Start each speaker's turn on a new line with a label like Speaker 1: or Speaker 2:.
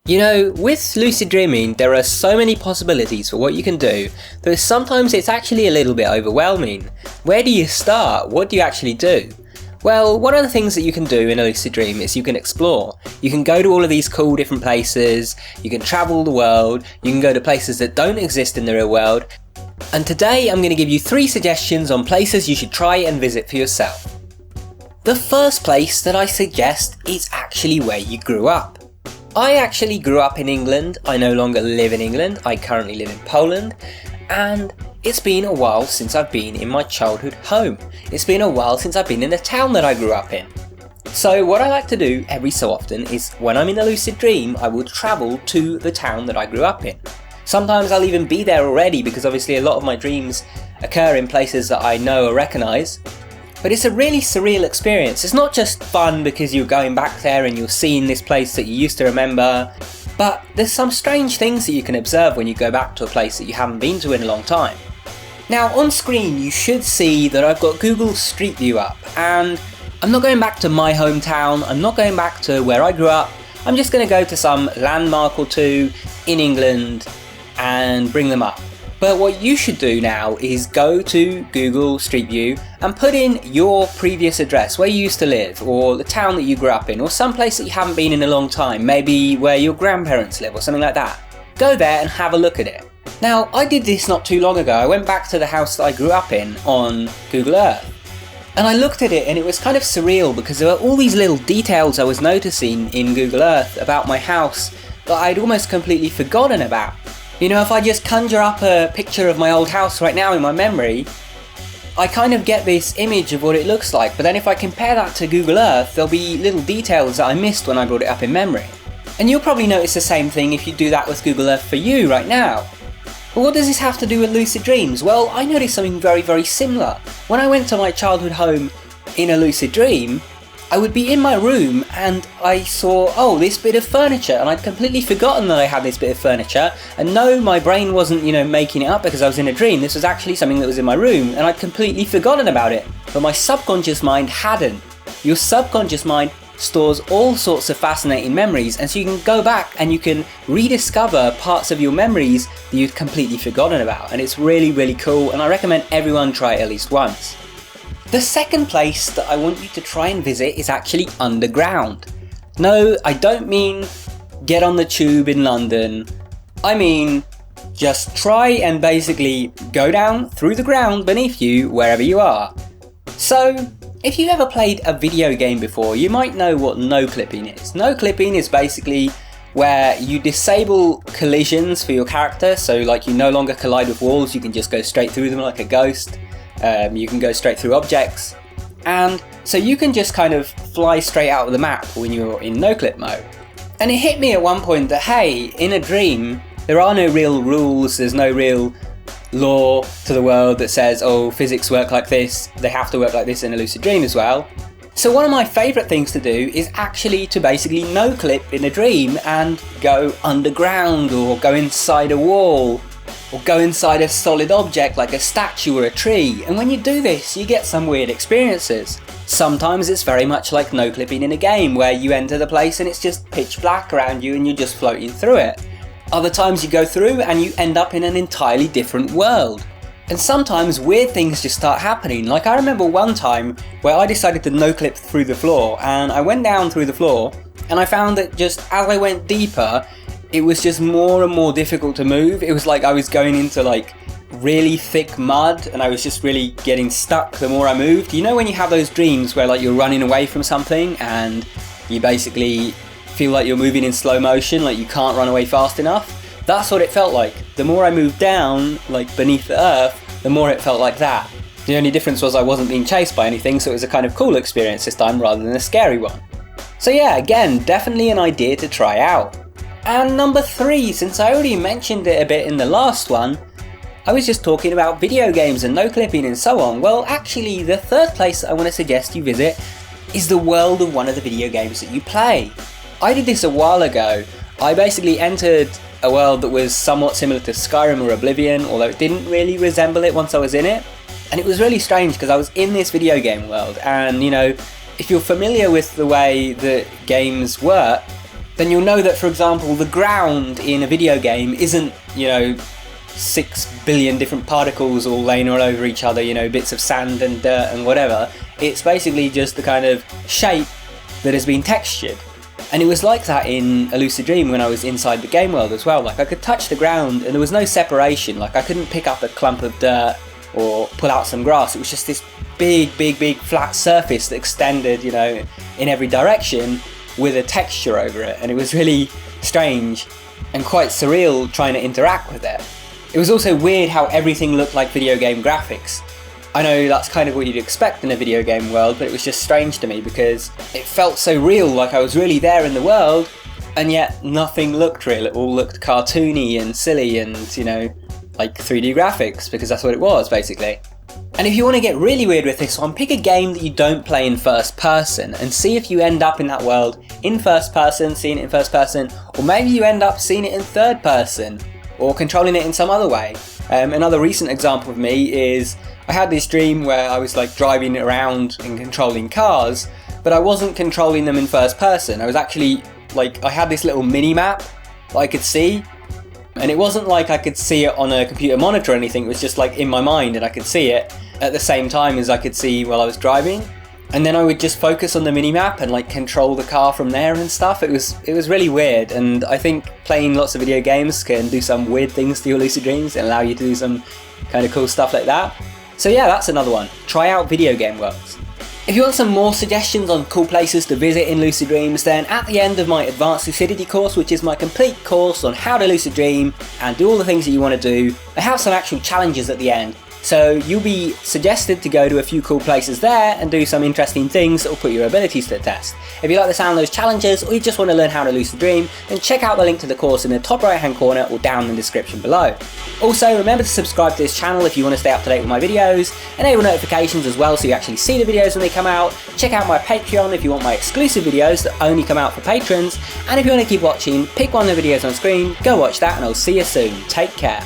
Speaker 1: You know, with lucid dreaming, there are so many possibilities for what you can do that sometimes it's actually a little bit overwhelming. Where do you start? What do you actually do? Well, one of the things that you can do in a lucid dream is you can explore. You can go to all of these cool different places, you can travel the world, you can go to places that don't exist in the real world. And today I'm going to give you 3 suggestions on places you should try and visit for yourself. The first place that I suggest is actually where you grew up. I actually grew up in England. I no longer live in England. I currently live in Poland, and it's been a while since I've been in my childhood home. It's been a while since I've been in the town that I grew up in. So what I like to do every so often is when I'm in a lucid dream, I will travel to the town that I grew up in. Sometimes I'll even be there already because obviously a lot of my dreams occur in places that I know or recognise. But it's a really surreal experience. It's not just fun because you're going back there and you're seeing this place that you used to remember, but there's some strange things that you can observe when you go back to a place that you haven't been to in a long time. Now on screen you should see that I've got Google Street View up, and I'm not going back to my hometown, I'm not going back to where I grew up, I'm just going to go to some landmark or two in England and bring them up. But what you should do now is go to Google Street View and put in your previous address, where you used to live, or the town that you grew up in, or some place that you haven't been in a long time, maybe where your grandparents live or something like that. Go there and have a look at it. Now, I did this not too long ago. I went back to the house that I grew up in on Google Earth. And I looked at it and it was kind of surreal because there were all these little details I was noticing in Google Earth about my house that I'd almost completely forgotten about. You know, if I just conjure up a picture of my old house right now in my memory, I kind of get this image of what it looks like, but then if I compare that to Google Earth, there'll be little details that I missed when I brought it up in memory. And you'll probably notice the same thing if you do that with Google Earth for you right now. But what does this have to do with lucid dreams? Well, I noticed something very, very similar. When I went to my childhood home in a lucid dream, I would be in my room and I saw, oh, this bit of furniture, and I'd completely forgotten that I had this bit of furniture, and no, my brain wasn't, making it up because I was in a dream. This was actually something that was in my room and I'd completely forgotten about it. But my subconscious mind hadn't. Your subconscious mind stores all sorts of fascinating memories, and so you can go back and you can rediscover parts of your memories that you'd completely forgotten about, and it's really, really cool, and I recommend everyone try it at least once. The second place that I want you to try and visit is actually underground. No, I don't mean get on the tube in London. I mean just try and basically go down through the ground beneath you wherever you are. So, if you've ever played a video game before, you might know what no-clipping is. No-clipping is basically where you disable collisions for your character, so like you no longer collide with walls, you can just go straight through them like a ghost. You can go straight through objects, and so you can just kind of fly straight out of the map when you're in no-clip mode. And it hit me at one point that hey, in a dream there are no real rules, there's no real law to the world that says, oh, physics work like this, they have to work like this in a lucid dream as well. So one of my favourite things to do is actually to basically no-clip in a dream and go underground, or go inside a wall, or go inside a solid object like a statue or a tree, and when you do this you get some weird experiences. Sometimes it's very much like no-clipping in a game where you enter the place and it's just pitch black around you and you're just floating through it. Other times you go through and you end up in an entirely different world. And sometimes weird things just start happening. Like I remember one time where I decided to no-clip through the floor, and I went down through the floor and I found that just as I went deeper it was just more and more difficult to move. It was like I was going into like really thick mud and I was just really getting stuck the more I moved. You know when you have those dreams where like you're running away from something and you basically feel like you're moving in slow motion, like you can't run away fast enough? That's what it felt like. The more I moved down, like beneath the earth, the more it felt like that. The only difference was I wasn't being chased by anything, so it was a kind of cool experience this time rather than a scary one. So yeah, again, definitely an idea to try out. And number 3, since I already mentioned it a bit in the last one, I was just talking about video games and no-clipping and so on. Well, actually, the third place I want to suggest you visit is the world of one of the video games that you play. I did this a while ago. I basically entered a world that was somewhat similar to Skyrim or Oblivion, although it didn't really resemble it once I was in it. And it was really strange because I was in this video game world, and if you're familiar with the way that games work, then you'll know that, for example, the ground in a video game isn't, 6 billion different particles all laying all over each other, bits of sand and dirt and whatever. It's basically just the kind of shape that has been textured. And it was like that in a lucid dream when I was inside the game world as well. Like, I could touch the ground and there was no separation. Like, I couldn't pick up a clump of dirt or pull out some grass. It was just this big flat surface that extended, in every direction with a texture over it. And it was really strange and quite surreal trying to interact with it. It was also weird how everything looked like video game graphics. I know that's kind of what you'd expect in a video game world, but it was just strange to me because it felt so real, like I was really there in the world, and yet nothing looked real. It all looked cartoony and silly and, like 3D graphics, because that's what it was, basically. And if you want to get really weird with this one, pick a game that you don't play in first person and see if you end up in that world in first person, seeing it in first person, or maybe you end up seeing it in third person, or controlling it in some other way. Another recent example of me is I had this dream where I was like driving around and controlling cars, but I wasn't controlling them in first person. I was actually like, I had this little mini map that I could see, and it wasn't like I could see it on a computer monitor or anything. It was just like in my mind, and I could see it at the same time as I could see while I was driving. And then I would just focus on the mini-map and like control the car from there and stuff. It was really weird, and I think playing lots of video games can do some weird things to your lucid dreams and allow you to do some kind of cool stuff like that. So yeah, that's another one. Try out video game worlds. If you want some more suggestions on cool places to visit in lucid dreams, then at the end of my advanced lucidity course, which is my complete course on how to lucid dream and do all the things that you want to do, I have some actual challenges at the end. So you'll be suggested to go to a few cool places there and do some interesting things that will put your abilities to the test. If you like the sound of those challenges, or you just want to learn how to lucid dream, then check out the link to the course in the top right hand corner or down in the description below. Also, remember to subscribe to this channel if you want to stay up to date with my videos, enable notifications as well so you actually see the videos when they come out, check out my Patreon if you want my exclusive videos that only come out for patrons, and if you want to keep watching, pick one of the videos on screen, go watch that, and I'll see you soon. Take care.